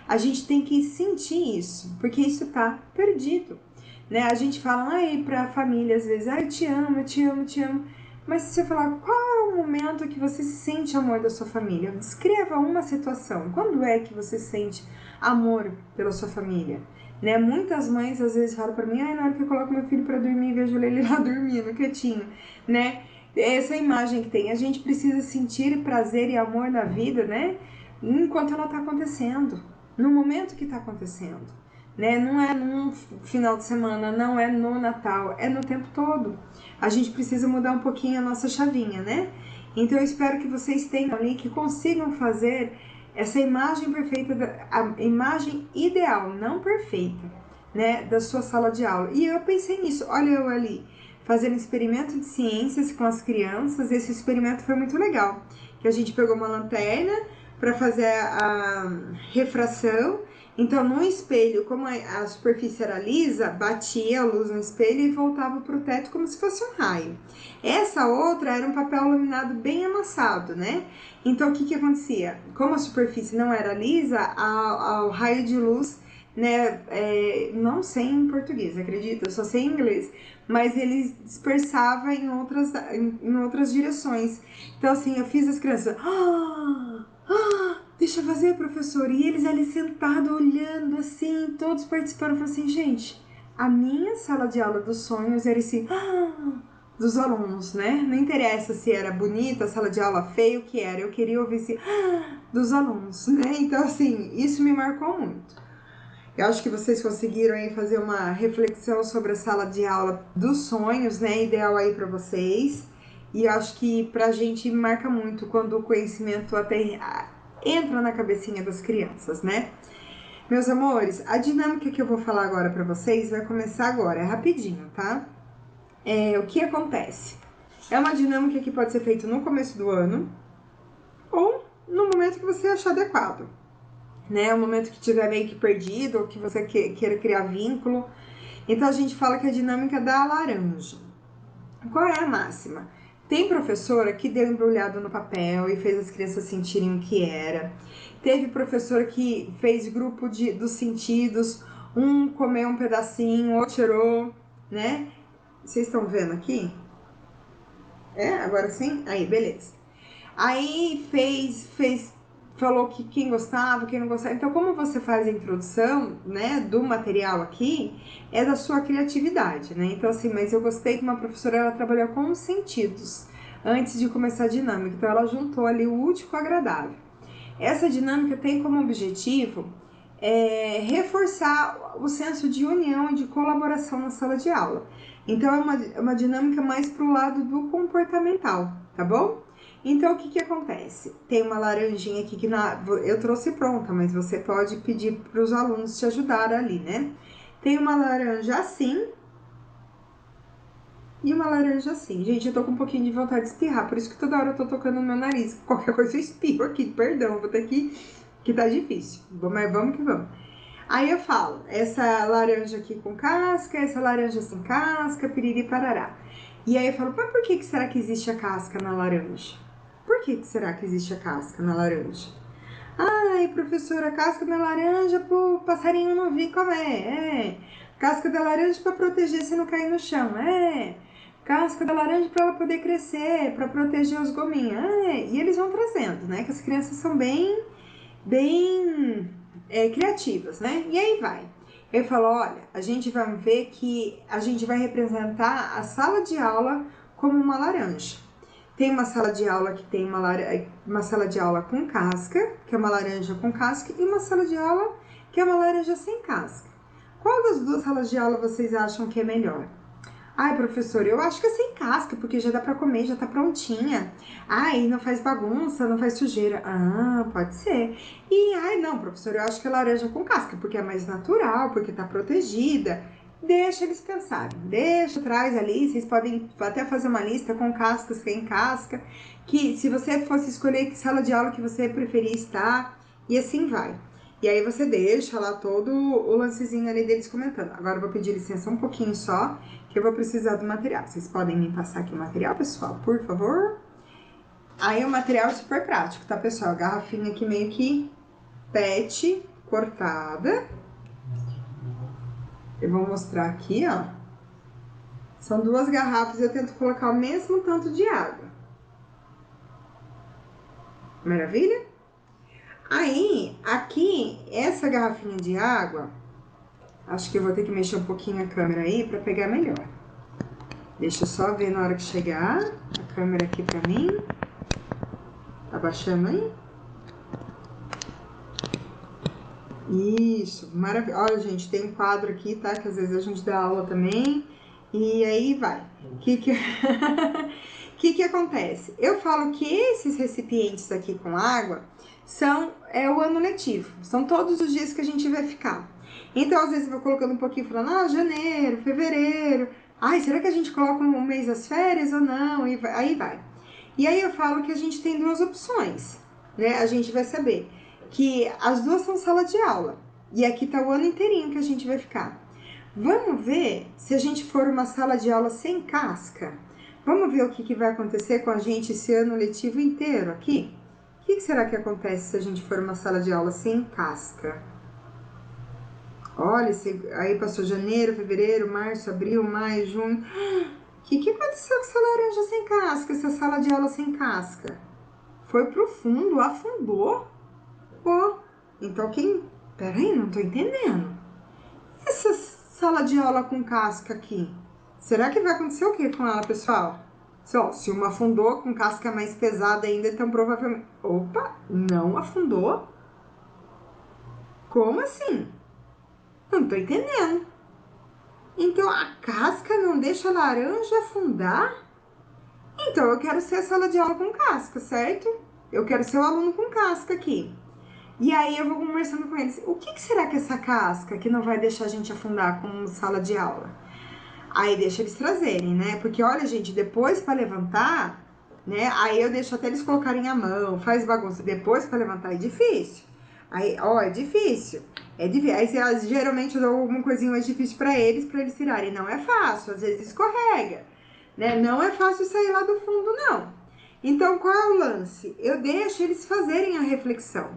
A gente tem que sentir isso, porque isso tá perdido, né? A gente fala aí pra família às vezes, eu te amo, eu te amo, eu te amo. Mas se você falar, qual é o momento que você sente amor da sua família? Descreva uma situação. Quando é que você sente amor pela sua família? Né? Muitas mães às vezes falam pra mim, na hora que eu coloco meu filho pra dormir, vejo ele lá dormindo, quietinho, né? Essa imagem que tem. A gente precisa sentir prazer e amor na vida, né? Enquanto ela tá acontecendo, no momento que tá acontecendo, né? Não é num final de semana, não é no Natal, é no tempo todo. A gente precisa mudar um pouquinho a nossa chavinha, né? Então eu espero que vocês tenham ali, que consigam fazer essa imagem perfeita, a imagem ideal, não perfeita, né, da sua sala de aula. E eu pensei nisso, olha eu ali, fazendo experimento de ciências com as crianças. Esse experimento foi muito legal, que a gente pegou uma lanterna para fazer a refração. Então, no espelho, como a superfície era lisa, batia a luz no espelho e voltava para o teto como se fosse um raio. Essa outra era um papel laminado bem amassado, né? Então, o que acontecia? Como a superfície não era lisa, ao raio de luz, né? Não sei em português, acredita? Eu só sei em inglês. Mas ele dispersava em outras direções. Então, assim, eu fiz as crianças... deixa eu fazer, professor. E eles ali sentados, olhando, assim, todos participando. Eu falei assim, gente, a minha sala de aula dos sonhos era assim, dos alunos, né? Não interessa se era bonita, a sala de aula feia, o que era. Eu queria ouvir assim, dos alunos, né? Então, assim, isso me marcou muito. Eu acho que vocês conseguiram aí fazer uma reflexão sobre a sala de aula dos sonhos, né? Ideal aí para vocês. E eu acho que pra gente marca muito quando o conhecimento até entra na cabecinha das crianças, né? Meus amores, a dinâmica que eu vou falar agora para vocês vai começar agora, é rapidinho, tá? O que acontece? É uma dinâmica que pode ser feita no começo do ano ou no momento que você achar adequado, né? O momento que tiver meio que perdido ou que você queira criar vínculo. Então a gente fala que é a dinâmica da laranja. Qual é a máxima? Tem professora que deu embrulhado no papel e fez as crianças sentirem o que era. Teve professora que fez grupo dos sentidos, um comeu um pedacinho, outro cheirou, né? Vocês estão vendo aqui? Agora sim? Aí, beleza. Aí falou que quem gostava, quem não gostava. Então, como você faz a introdução, né, do material aqui, é da sua criatividade, né? Então, assim, mas eu gostei que uma professora, ela trabalhou com os sentidos antes de começar a dinâmica. Então, ela juntou ali o útil com o agradável. Essa dinâmica tem como objetivo reforçar o senso de união e de colaboração na sala de aula. Então, é uma dinâmica mais pro lado do comportamental, tá bom? Então, o que acontece? Tem uma laranjinha aqui que eu trouxe pronta, mas você pode pedir para os alunos te ajudarem ali, né? Tem uma laranja assim e uma laranja assim. Gente, eu tô com um pouquinho de vontade de espirrar, por isso que toda hora eu tô tocando no meu nariz. Qualquer coisa eu espirro aqui, perdão, vou ter que tá difícil. Mas vamos que vamos. Aí eu falo, essa laranja aqui com casca, essa laranja sem casca, piriri parará. E aí eu falo, mas por que será que existe a casca na laranja? Por que será que existe a casca na laranja? Ai, professora, casca da laranja pro passarinho não vir comer. Casca da laranja para proteger se não cair no chão. Casca da laranja para ela poder crescer, para proteger os gominhos. E eles vão trazendo, né? Que as crianças são bem criativas, né? E aí vai. Eu falo, olha, a gente vai ver que a gente vai representar a sala de aula como uma laranja. Tem uma sala de aula que tem uma sala de aula com casca, que é uma laranja com casca, e uma sala de aula que é uma laranja sem casca. Qual das duas salas de aula vocês acham que é melhor? Ai, professor, eu acho que é sem casca, porque já dá pra comer, já tá prontinha. Ai, não faz bagunça, não faz sujeira. Ah, pode ser. E, ai, não, professor, eu acho que é laranja com casca, porque é mais natural, porque tá protegida. Deixa eles pensarem, deixa, traz ali, vocês podem até fazer uma lista com cascas, sem casca, que se você fosse escolher que sala de aula que você preferia estar, e assim vai. E aí você deixa lá todo o lancezinho ali deles comentando. Agora eu vou pedir licença um pouquinho só, que eu vou precisar do material. Vocês podem me passar aqui o material, pessoal, por favor? Aí o material é super prático, tá, pessoal? A garrafinha aqui meio que PET, cortada. Eu vou mostrar aqui, ó. São 2 garrafas, eu tento colocar o mesmo tanto de água. Maravilha? Aí, aqui, essa garrafinha de água, acho que eu vou ter que mexer um pouquinho a câmera aí pra pegar melhor. Deixa eu só ver na hora que chegar a câmera aqui pra mim. Tá baixando aí? Isso, maravilha. Olha, gente, tem um quadro aqui, tá? Que às vezes a gente dá aula também. E aí vai. Que acontece? Eu falo que esses recipientes aqui com água é o ano letivo. São todos os dias que a gente vai ficar. Então, às vezes, eu vou colocando um pouquinho, falando, janeiro, fevereiro. Ai, será que a gente coloca um mês das férias ou não? E aí vai. E aí eu falo que a gente tem 2 opções, né? A gente vai saber que as 2 são sala de aula. E aqui tá o ano inteirinho que a gente vai ficar. Vamos ver se a gente for uma sala de aula sem casca. Vamos ver o que vai acontecer com a gente esse ano letivo inteiro aqui? O que será que acontece se a gente for uma sala de aula sem casca? Olha, aí passou janeiro, fevereiro, março, abril, maio, junho. O que aconteceu com essa laranja sem casca, essa sala de aula sem casca? Foi pro fundo, afundou? Pô, então quem... Peraí, não tô entendendo. Essa sala de aula com casca aqui, será que vai acontecer o que com ela, pessoal? Se uma afundou com casca mais pesada ainda, então provavelmente... Opa, não afundou? Como assim? Não tô entendendo. Então a casca não deixa a laranja afundar? Então eu quero ser a sala de aula com casca, certo? Eu quero ser o aluno com casca aqui. E aí eu vou conversando com eles. O que será que é essa casca que não vai deixar a gente afundar como sala de aula? Aí deixa eles trazerem, né? Porque olha, gente, depois para levantar, né? Aí eu deixo até eles colocarem a mão, faz bagunça. Depois para levantar é difícil. Aí, ó, é difícil. É difícil. Aí geralmente eu dou alguma coisinha mais difícil para eles tirarem. Não é fácil, às vezes escorrega, né? Não é fácil sair lá do fundo, não. Então, qual é o lance? Eu deixo eles fazerem a reflexão.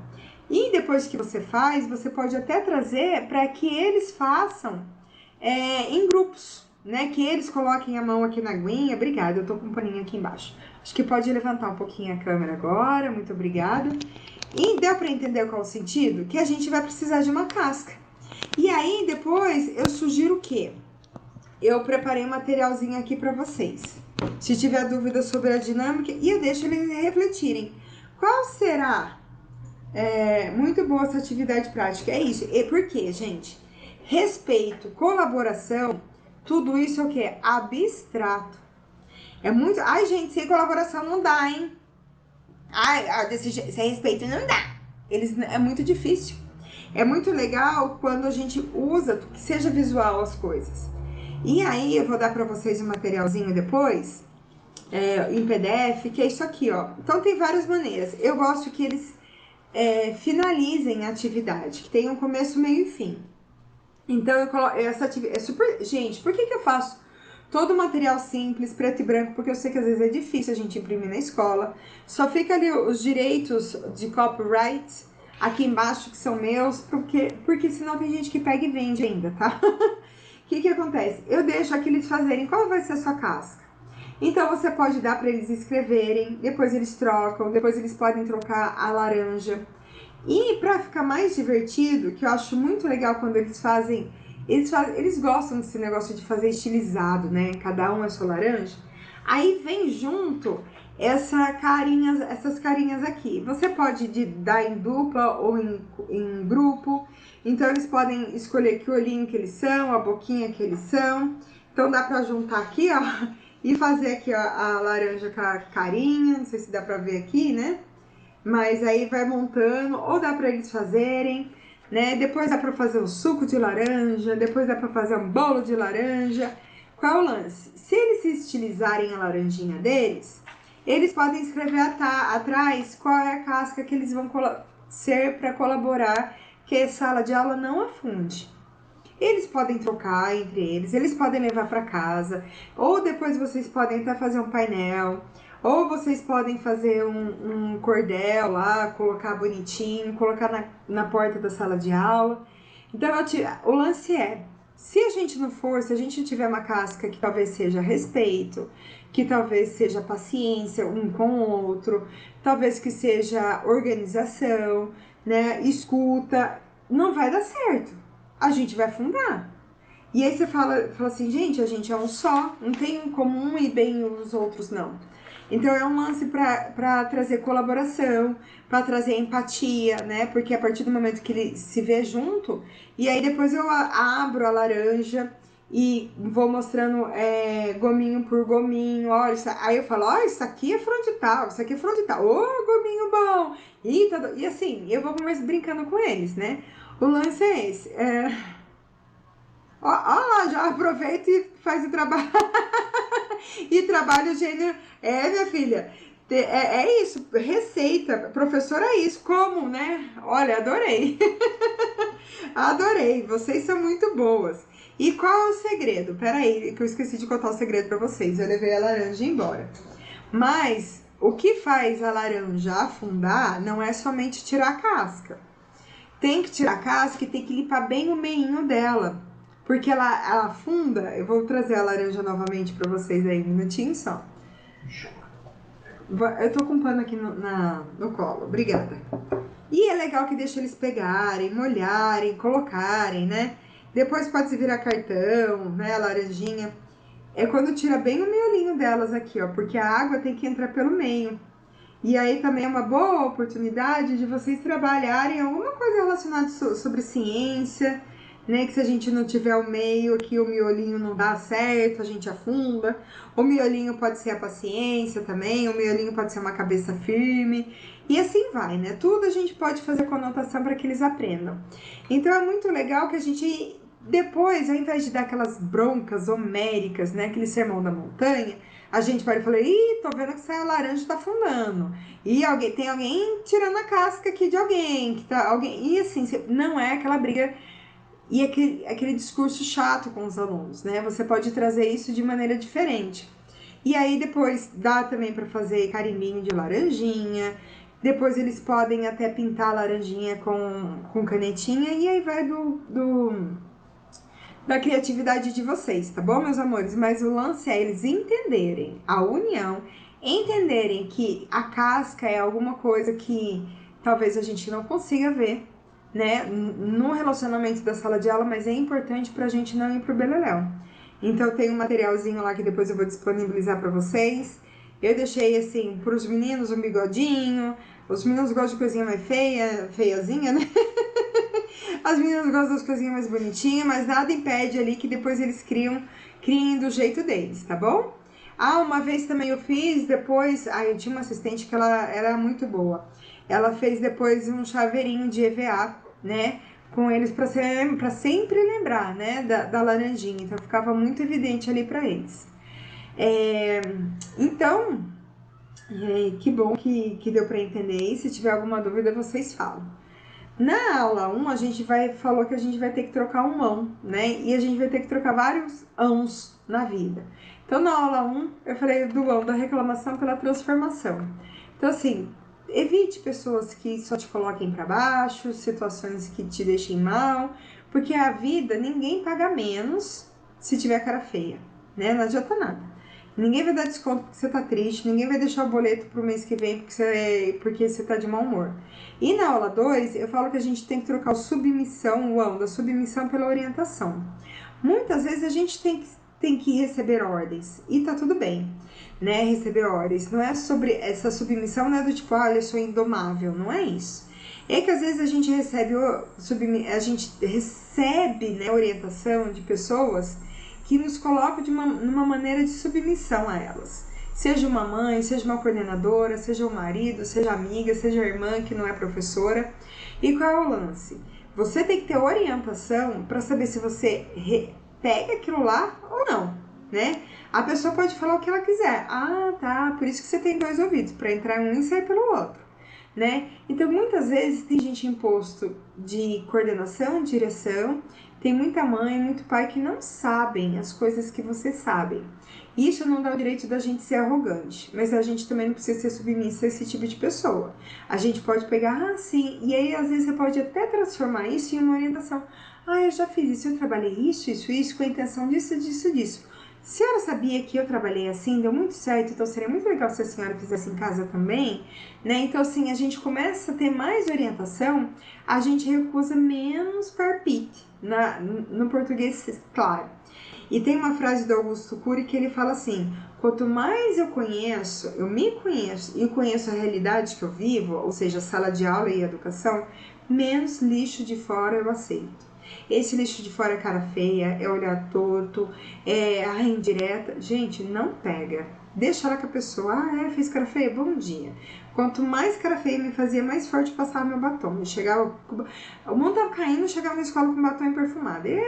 E depois que você faz, você pode até trazer para que eles façam em grupos, né? Que eles coloquem a mão aqui na aguinha. Obrigada, eu tô com um paninho aqui embaixo. Acho que pode levantar um pouquinho a câmera agora. Muito obrigada. E deu para entender qual é o sentido? Que a gente vai precisar de uma casca. E aí, depois, eu sugiro o quê? Eu preparei um materialzinho aqui para vocês. Se tiver dúvida sobre a dinâmica, e eu deixo eles refletirem. Qual será? Muito boa essa atividade prática. É isso. E por quê, gente? Respeito, colaboração, tudo isso é o quê? Abstrato. É muito... Ai, gente, sem colaboração não dá, hein? Ai, sem respeito não dá. É muito difícil. É muito legal quando a gente usa, que seja visual as coisas. E aí, eu vou dar para vocês um materialzinho depois, em PDF, que é isso aqui, ó. Então, tem várias maneiras. Eu gosto que eles finalizem a atividade, que tenha um começo, meio e fim. Então, eu coloco essa atividade. Gente, por que eu faço todo o material simples, preto e branco? Porque eu sei que às vezes é difícil a gente imprimir na escola. Só fica ali os direitos de copyright aqui embaixo, que são meus, porque senão tem gente que pega e vende ainda, tá? O que acontece? Eu deixo aqui eles fazerem qual vai ser a sua casca. Então, você pode dar para eles escreverem, depois eles trocam, depois eles podem trocar a laranja. E para ficar mais divertido, que eu acho muito legal quando eles gostam desse negócio de fazer estilizado, né? Cada um é sua laranja. Aí vem junto essas carinhas aqui. Você pode dar em dupla ou em grupo. Então eles podem escolher que olhinho que eles são, a boquinha que eles são. Então dá pra juntar aqui, ó, e fazer aqui, ó, a laranja com a carinha. Não sei se dá pra ver aqui, né? Mas aí vai montando, ou dá pra eles fazerem, né? Depois dá pra fazer um suco de laranja, depois dá pra fazer um bolo de laranja. Qual é o lance? Se eles se estilizarem a laranjinha deles, eles podem escrever atrás qual é a casca que eles vão ser para colaborar, que a sala de aula não afunde. Eles podem trocar entre eles podem levar para casa, ou depois vocês podem até fazer um painel, Ou vocês podem fazer um cordel lá, colocar bonitinho, colocar na porta da sala de aula. Então, o lance é, se a gente não for, se a gente tiver uma casca que talvez seja respeito, que talvez seja paciência um com o outro, talvez que seja organização, né, escuta, não vai dar certo. A gente vai afundar. E aí você fala assim, gente, a gente é um só, não tem um comum e bem os outros não. Então é um lance para trazer colaboração, para trazer empatia, né? Porque a partir do momento que ele se vê junto, e aí depois eu abro a laranja e vou mostrando gominho por gominho, olha, aí eu falo, ó, isso aqui é frontal, isso aqui é frontal, ô, gominho bom, e assim, eu vou brincando com eles, né? O lance é esse, ó lá, já aproveita e faz o trabalho. E trabalho gênero. Minha filha. É isso. Receita. Professora é isso. Como, né? Olha, adorei. Adorei. Vocês são muito boas. E qual é o segredo? Peraí, que eu esqueci de contar o segredo pra vocês. Eu levei a laranja embora. Mas o que faz a laranja afundar não é somente tirar a casca. Tem que tirar a casca e tem que limpar bem o meinho dela. Porque ela afunda. Eu vou trazer a laranja novamente pra vocês aí, um minutinho só. Eu tô com um pano aqui no colo, obrigada. E é legal que deixa eles pegarem, molharem, colocarem, né? Depois pode se virar cartão, né? A laranjinha. É quando tira bem o miolinho delas aqui, ó. Porque a água tem que entrar pelo meio. E aí também é uma boa oportunidade de vocês trabalharem alguma coisa relacionada sobre ciência, né? Que se a gente não tiver o meio aqui, o miolinho não dá certo, a gente afunda. O miolinho pode ser a paciência também, o miolinho pode ser uma cabeça firme. E assim vai, né? Tudo a gente pode fazer conotação para que eles aprendam. Então é muito legal que a gente, depois, ao invés de dar aquelas broncas homéricas, né? Aquele sermão da montanha, a gente pode falar, ih, tô vendo que essa laranja tá afundando. E tem alguém tirando a casca aqui de alguém, que tá alguém. E assim, não é aquela briga e aquele discurso chato com os alunos, né? Você pode trazer isso de maneira diferente. E aí depois dá também para fazer carimbinho de laranjinha. Depois eles podem até pintar a laranjinha com canetinha. E aí vai da criatividade de vocês, tá bom, meus amores? Mas o lance é eles entenderem a união, entenderem que a casca é alguma coisa que talvez a gente não consiga ver, né, no relacionamento da sala de aula, mas é importante pra gente não ir pro beleléu. Então tem um materialzinho lá que depois eu vou disponibilizar pra vocês. Eu deixei assim pros meninos um bigodinho. Os meninos gostam de coisinha mais feiazinha, né? As meninas gostam das coisinhas mais bonitinhas, mas nada impede ali que depois eles criem do jeito deles, tá bom? Uma vez também eu fiz, depois... eu tinha uma assistente que ela era muito boa. Ela fez depois um chaveirinho de EVA, né? Com eles pra sempre lembrar, né? Da laranjinha. Então ficava muito evidente ali pra eles. Então, que bom que deu pra entender. E se tiver alguma dúvida, vocês falam. Na aula 1, a gente falou que a gente vai ter que trocar um ão, né? E a gente vai ter que trocar vários ãos na vida. Então, na aula 1, eu falei do ão da reclamação pela transformação. Então, assim, evite pessoas que só te coloquem para baixo, situações que te deixem mal, porque a vida, ninguém paga menos se tiver cara feia, né? Não adianta nada. Ninguém vai dar desconto porque você tá triste, ninguém vai deixar o boleto pro mês que vem porque você tá de mau humor. E na aula 2, eu falo que a gente tem que trocar o ão da submissão pela orientação. Muitas vezes a gente tem que receber ordens, e tá tudo bem, né? Receber ordens. Não é sobre essa submissão, não é do tipo, olha, eu sou indomável, não é isso. É que às vezes a gente recebe, né, orientação de pessoas que nos colocam numa maneira de submissão a elas. Seja uma mãe, seja uma coordenadora, seja o marido, seja amiga, seja a irmã que não é professora. E qual é o lance? Você tem que ter orientação para saber se você pega aquilo lá ou não, né? A pessoa pode falar o que ela quiser. Tá, por isso que você tem 2 ouvidos, para entrar um e sair pelo outro. né? Então, muitas vezes tem gente em posto de coordenação, direção, tem muita mãe, muito pai que não sabem as coisas que você sabe. Isso não dá o direito da gente ser arrogante, mas a gente também não precisa ser submissa a esse tipo de pessoa. A gente pode pegar, sim, e aí às vezes você pode até transformar isso em uma orientação. Eu já fiz isso, eu trabalhei isso, com a intenção disso. A senhora sabia que eu trabalhei assim, deu muito certo, então seria muito legal se a senhora fizesse em casa também, né? Então, assim, a gente começa a ter mais orientação, a gente recusa menos parpite, no português, claro. E tem uma frase do Augusto Cury que ele fala assim: quanto mais eu me conheço e conheço a realidade que eu vivo, ou seja, sala de aula e educação, menos lixo de fora eu aceito. Esse lixo de fora é cara feia, é olhar torto, é a indireta. Gente, não pega. Deixa lá que a pessoa, fez cara feia, bom dia. Quanto mais cara feia me fazia, mais forte passava meu batom. Eu chegava, o mundo tava caindo, eu chegava na escola com batom perfumado. E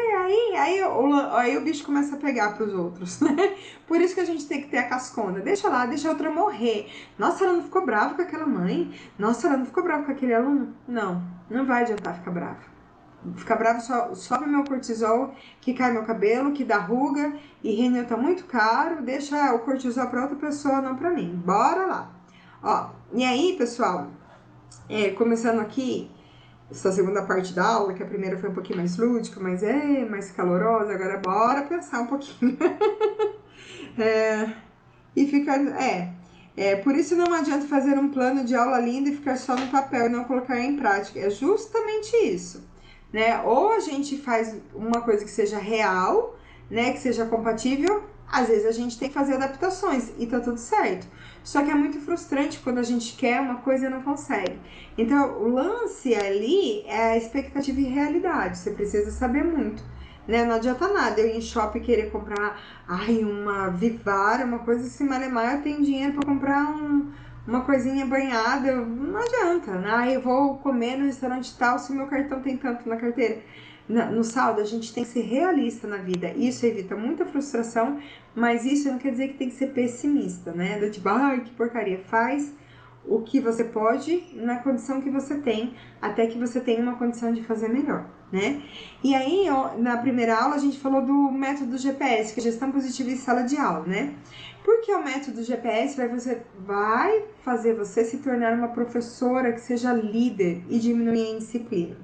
aí o bicho começa a pegar pros outros, né? Por isso que a gente tem que ter a cascona. Deixa lá, deixa a outra morrer. Nossa, ela não ficou brava com aquela mãe? Nossa, ela não ficou brava com aquele aluno? Não, não vai adiantar ficar brava. Ficar bravo só sobe meu cortisol, que cai meu cabelo, que dá ruga, e Renil tá muito caro, deixa o cortisol para outra pessoa, não para mim. Bora lá. Ó, e aí, pessoal, começando aqui essa segunda parte da aula, que a primeira foi um pouquinho mais lúdica, mas mais calorosa, agora bora pensar um pouquinho. E ficar, por isso não adianta fazer um plano de aula lindo e ficar só no papel e não colocar em prática. É justamente isso, né? Ou a gente faz uma coisa que seja real, né? Que seja compatível. Às vezes a gente tem que fazer adaptações e tá tudo certo. Só que é muito frustrante quando a gente quer uma coisa e não consegue. Então, o lance ali é a expectativa e realidade. Você precisa saber muito, né? Não adianta nada eu ir em shopping e querer comprar uma Vivara, uma coisa assim, malemar, eu tenho dinheiro para comprar uma coisinha banhada, não adianta, né? Eu vou comer no restaurante tal se meu cartão tem tanto na carteira. No saldo, a gente tem que ser realista na vida. Isso evita muita frustração, mas isso não quer dizer que tem que ser pessimista, né? Do tipo, que porcaria, faz o que você pode na condição que você tem, até que você tenha uma condição de fazer melhor, né? E aí, na primeira aula, a gente falou do método GPS, que é gestão positiva em sala de aula, né? Porque o método GPS vai fazer você se tornar uma professora que seja líder e diminuir a indisciplina.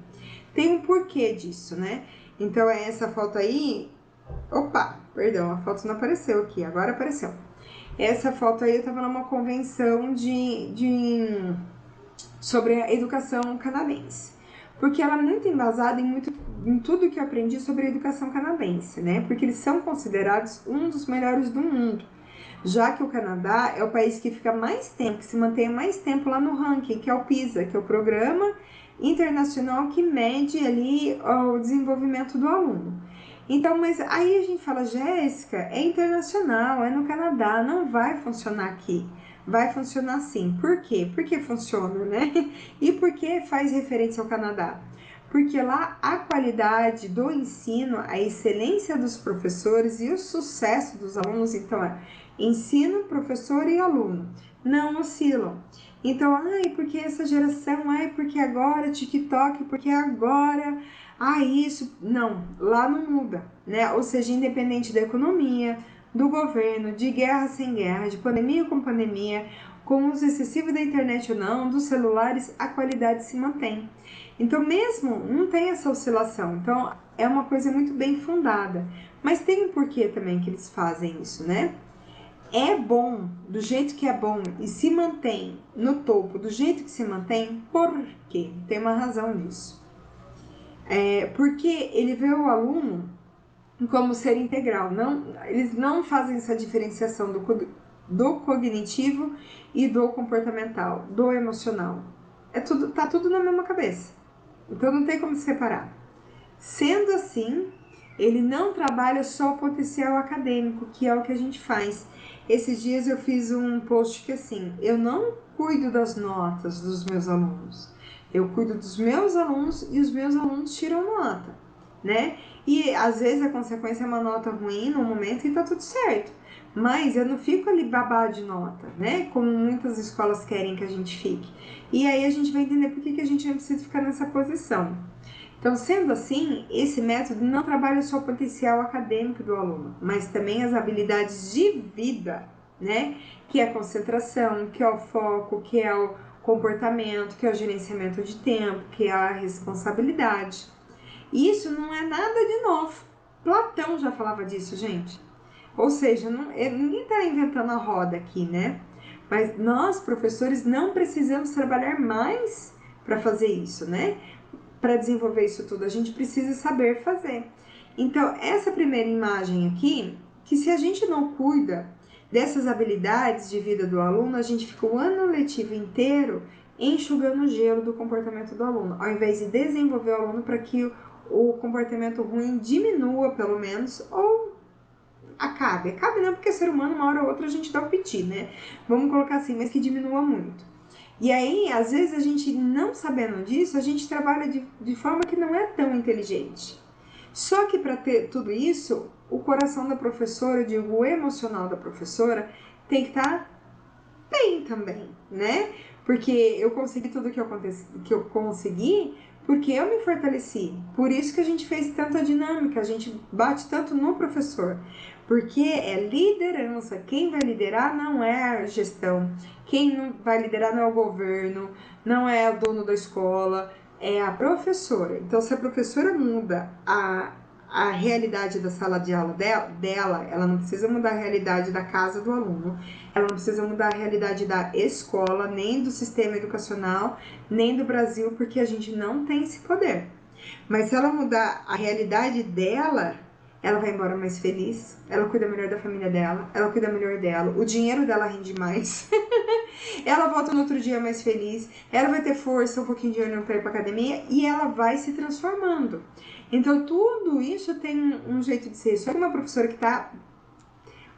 Tem um porquê disso, né? Então, essa foto aí... Opa, perdão, a foto não apareceu aqui, agora apareceu. Essa foto aí eu tava numa convenção sobre a educação canadense. Porque ela é muito embasada em tudo que eu aprendi sobre a educação canadense, né? Porque eles são considerados um dos melhores do mundo. Já que o Canadá é o país que fica mais tempo, que se mantém mais tempo lá no ranking, que é o PISA, que é o Programa Internacional que mede ali o desenvolvimento do aluno. Então, mas aí a gente fala, Jéssica, é internacional, é no Canadá, não vai funcionar aqui. Vai funcionar sim. Por quê? Porque funciona, né? E por que faz referência ao Canadá? Porque lá a qualidade do ensino, a excelência dos professores e o sucesso dos alunos, então ensino, professor e aluno, não oscilam. Então, porque essa geração, porque agora TikTok, porque agora, isso, não, lá não muda, né? Ou seja, independente da economia, do governo, de guerra sem guerra, de pandemia com pandemia, com o uso excessivo da internet ou não, dos celulares, a qualidade se mantém. Então, mesmo não tem essa oscilação. Então, é uma coisa muito bem fundada. Mas tem um porquê também que eles fazem isso, né? É bom do jeito que é bom e se mantém no topo do jeito que se mantém, por quê? Tem uma razão nisso. Porque ele vê o aluno como ser integral. Eles não fazem essa diferenciação do cognitivo e do comportamental, do emocional. Tá tudo na mesma cabeça. Então não tem como se separar. Sendo assim, ele não trabalha só o potencial acadêmico, que é o que a gente faz. Esses dias eu fiz um post que assim, eu não cuido das notas dos meus alunos. Eu cuido dos meus alunos e os meus alunos tiram nota, né? E às vezes a consequência é uma nota ruim no momento e tá tudo certo. Mas eu não fico ali babado de nota, né? Como muitas escolas querem que a gente fique. E aí a gente vai entender por que a gente não precisa ficar nessa posição. Então, sendo assim, esse método não trabalha só o potencial acadêmico do aluno, mas também as habilidades de vida, né? Que é a concentração, que é o foco, que é o comportamento, que é o gerenciamento de tempo, que é a responsabilidade. E isso não é nada de novo. Platão já falava disso, gente. Ou seja, ninguém está inventando a roda aqui, né? Mas nós, professores, não precisamos trabalhar mais para fazer isso, né? Para desenvolver isso tudo, a gente precisa saber fazer. Então, essa primeira imagem aqui, que se a gente não cuida dessas habilidades de vida do aluno, a gente fica o ano letivo inteiro enxugando o gelo do comportamento do aluno, ao invés de desenvolver o aluno para que o comportamento ruim diminua, pelo menos, ou acabe. Acabe não, porque ser humano, uma hora ou outra, a gente dá o piti, né? Vamos colocar assim, mas que diminua muito. E aí, às vezes, a gente, não sabendo disso, a gente trabalha de forma que não é tão inteligente. Só que para ter tudo isso, o coração da professora, eu digo, o emocional da professora, tem que estar bem também, né? Porque eu consegui tudo que eu consegui porque eu me fortaleci. Por isso que a gente fez tanta dinâmica, a gente bate tanto no professor. Porque é liderança. Quem vai liderar não é a gestão. Quem não vai liderar não é o governo, não é o dono da escola, é a professora. Então, se a professora muda a realidade da sala de aula dela, ela não precisa mudar a realidade da casa do aluno, ela não precisa mudar a realidade da escola, nem do sistema educacional, nem do Brasil, porque a gente não tem esse poder. Mas se ela mudar a realidade dela, ela vai embora mais feliz, ela cuida melhor da família dela, ela cuida melhor dela, o dinheiro dela rende mais, ela volta no outro dia mais feliz, ela vai ter força, um pouquinho de ânimo para ir para academia e ela vai se transformando. Então tudo isso tem um jeito de ser. Só que uma professora que está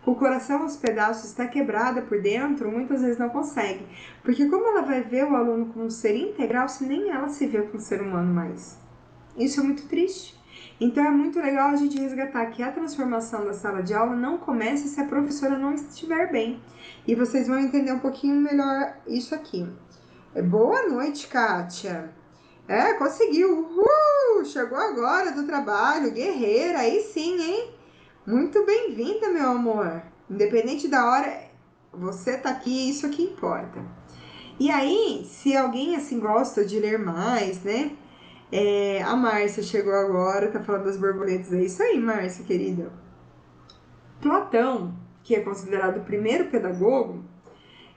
com o coração aos pedaços, está quebrada por dentro, muitas vezes não consegue. Porque como ela vai ver o aluno como um ser integral se nem ela se vê como ser humano mais? Isso é muito triste. Então é muito legal a gente resgatar que a transformação da sala de aula não começa se a professora não estiver bem. E vocês vão entender um pouquinho melhor isso aqui. Boa noite, Kátia. Conseguiu. Chegou agora do trabalho, guerreira, aí sim, hein? Muito bem-vinda, meu amor. Independente da hora, você tá aqui, isso que importa. E aí, se alguém assim gosta de ler mais, né? A Márcia chegou agora, tá falando das borboletas. É isso aí, Márcia, querida. Platão, que é considerado o primeiro pedagogo,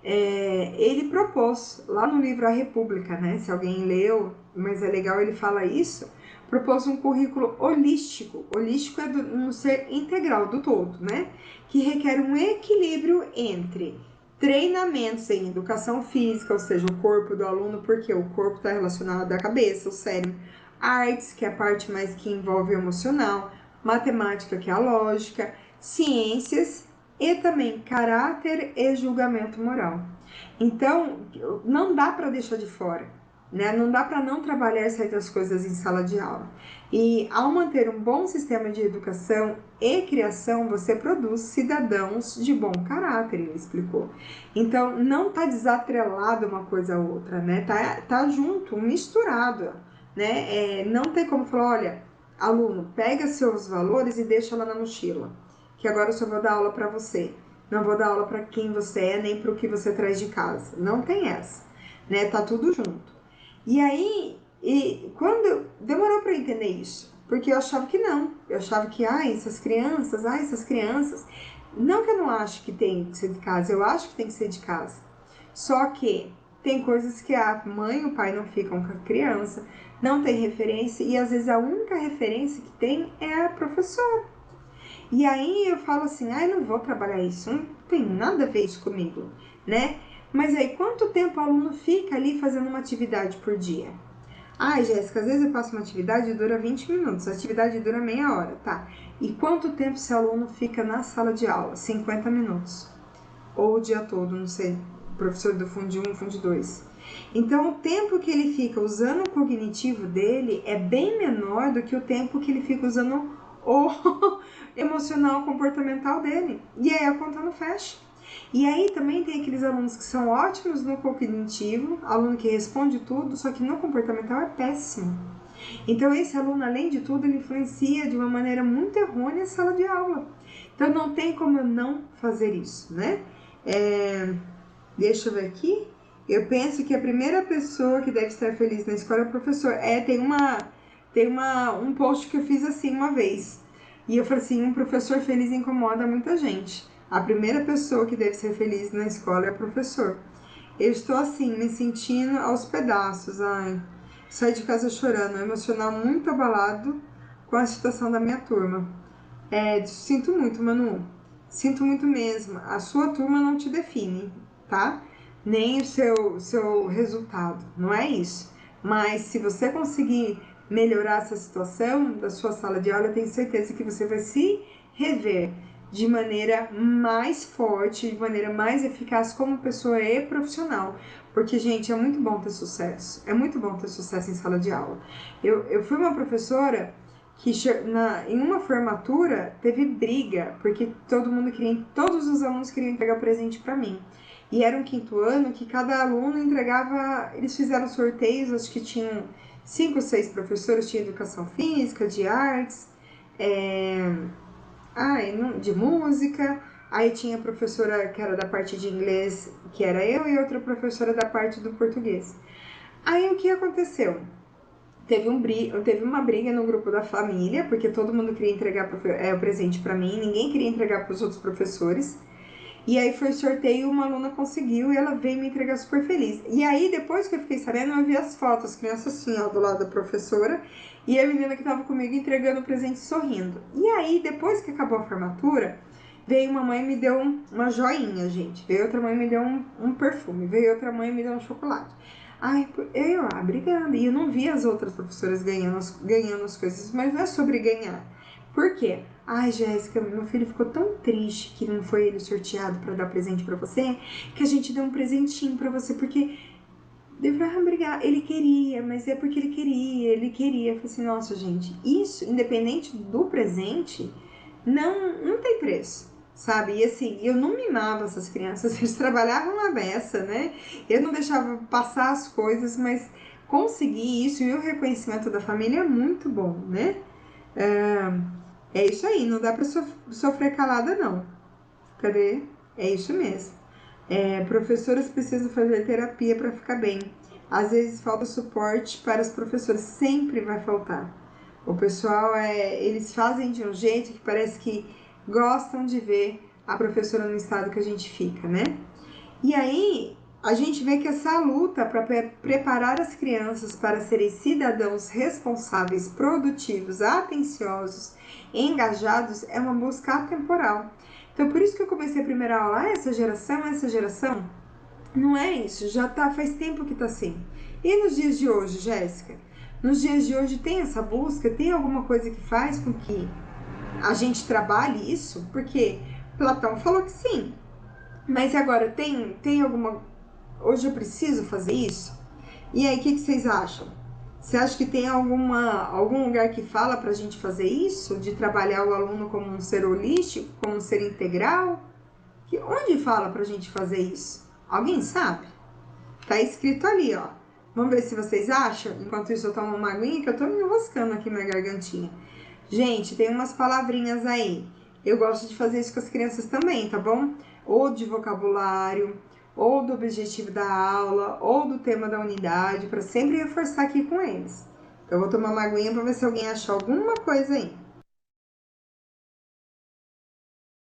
ele propôs lá no livro A República, né? Se alguém leu, mas é legal, ele fala isso. Propôs um currículo holístico. Holístico é um ser integral do todo, né? Que requer um equilíbrio entre treinamentos em educação física, ou seja, o corpo do aluno, porque o corpo está relacionado à cabeça, o cérebro, artes, que é a parte mais que envolve o emocional, matemática, que é a lógica, ciências e também caráter e julgamento moral. Então, não dá para deixar de fora, né? Não dá para não trabalhar certas coisas em sala de aula. E ao manter um bom sistema de educação e criação, você produz cidadãos de bom caráter, ele explicou. Então, não tá desatrelado uma coisa a outra, né? Tá junto, misturado, né? Não tem como falar, olha, aluno, pega seus valores e deixa lá na mochila, que agora eu só vou dar aula para você. Não vou dar aula para quem você é, nem para o que você traz de casa. Não tem essa, né? Tá tudo junto. E aí, quando demorou para entender isso, porque eu achava que não. Eu achava que, essas crianças. Não que eu não acho que tem que ser de casa, eu acho que tem que ser de casa. Só que tem coisas que a mãe e o pai não ficam com a criança, não tem referência, e às vezes a única referência que tem é a professora. E aí eu falo assim, não vou trabalhar isso, não tem nada a ver isso comigo, né? Mas aí, quanto tempo o aluno fica ali fazendo uma atividade por dia? Jéssica, às vezes eu faço uma atividade e dura 20 minutos, a atividade dura meia hora, tá? E quanto tempo esse aluno fica na sala de aula? 50 minutos. Ou o dia todo, não sei, professor do Fundo 1, Fundo 2. Então, o tempo que ele fica usando o cognitivo dele é bem menor do que o tempo que ele fica usando ou emocional comportamental dele. E aí a conta não fecha. E aí também tem aqueles alunos que são ótimos no cognitivo, aluno que responde tudo, só que no comportamental é péssimo. Então esse aluno, além de tudo, ele influencia de uma maneira muito errônea a sala de aula. Então não tem como eu não fazer isso, né? Deixa eu ver aqui. Eu penso que a primeira pessoa que deve estar feliz na escola é o professor. Tem um post que eu fiz assim uma vez. E eu falei assim, um professor feliz incomoda muita gente. A primeira pessoa que deve ser feliz na escola é o professor. Eu estou assim, me sentindo aos pedaços. Ai, saí de casa chorando, emocional muito abalado com a situação da minha turma. Sinto muito, Manu. Sinto muito mesmo. A sua turma não te define, tá? Nem o seu resultado. Não é isso. Mas se você conseguir melhorar essa situação da sua sala de aula, eu tenho certeza que você vai se rever de maneira mais forte, de maneira mais eficaz como pessoa e profissional. Porque, gente, é muito bom ter sucesso. É muito bom ter sucesso em sala de aula. Eu fui uma professora que em uma formatura teve briga, porque todos os alunos queriam entregar presente para mim. E era um quinto ano que cada aluno entregava, eles fizeram sorteios, acho que tinham 5 ou 6 professores, tinha educação física, de artes, de música, aí tinha a professora que era da parte de inglês, que era eu, e outra professora da parte do português. Aí o que aconteceu? Teve uma briga no grupo da família, porque todo mundo queria entregar o presente para mim, ninguém queria entregar para os outros professores. E aí foi sorteio, uma aluna conseguiu e ela veio me entregar super feliz. E aí, depois que eu fiquei sabendo, eu vi as fotos, as crianças assim, ó, do lado da professora, e a menina que estava comigo entregando o presente sorrindo. E aí, depois que acabou a formatura, veio uma mãe e me deu uma joinha, gente. Veio outra mãe e me deu um perfume. Veio outra mãe e me deu um chocolate. Ai, eu lá, brigando. E eu não vi as outras professoras ganhando as coisas, mas não é sobre ganhar. Por quê? Ai, Jéssica, meu filho ficou tão triste que não foi ele sorteado para dar presente para você, que a gente deu um presentinho para você, porque deu pra brigar. Ele queria, mas é porque ele queria. Eu falei assim, nossa, gente, isso, independente do presente, não tem preço, sabe? E assim, eu não mimava essas crianças, eles trabalhavam na beça, né? Eu não deixava passar as coisas, mas conseguir isso e o reconhecimento da família é muito bom, né? É isso aí, não dá pra sofrer calada, não. Cadê? É isso mesmo. Professoras precisam fazer terapia para ficar bem. Às vezes falta suporte para os professores, sempre vai faltar. O pessoal, eles fazem de um jeito que parece que gostam de ver a professora no estado que a gente fica, né? E aí, a gente vê que essa luta para preparar as crianças para serem cidadãos responsáveis, produtivos, atenciosos, engajados, é uma busca atemporal. Então, por isso que eu comecei a primeira aula, essa geração, não é isso, já tá, faz tempo que tá assim. E nos dias de hoje, Jéssica? Nos dias de hoje tem essa busca, tem alguma coisa que faz com que a gente trabalhe isso? Porque Platão falou que sim, mas agora tem alguma. Hoje eu preciso fazer isso? E aí, o que vocês acham? Você acha que tem algum lugar que fala pra gente fazer isso? De trabalhar o aluno como um ser holístico, como um ser integral? Onde fala pra gente fazer isso? Alguém sabe? Tá escrito ali, ó. Vamos ver se vocês acham? Enquanto isso eu tomo uma aguinha que eu tô me enroscando aqui na gargantinha. Gente, tem umas palavrinhas aí. Eu gosto de fazer isso com as crianças também, tá bom? Ou de vocabulário, ou do objetivo da aula, ou do tema da unidade, para sempre reforçar aqui com eles. Então, eu vou tomar uma aguinha para ver se alguém achou alguma coisa aí.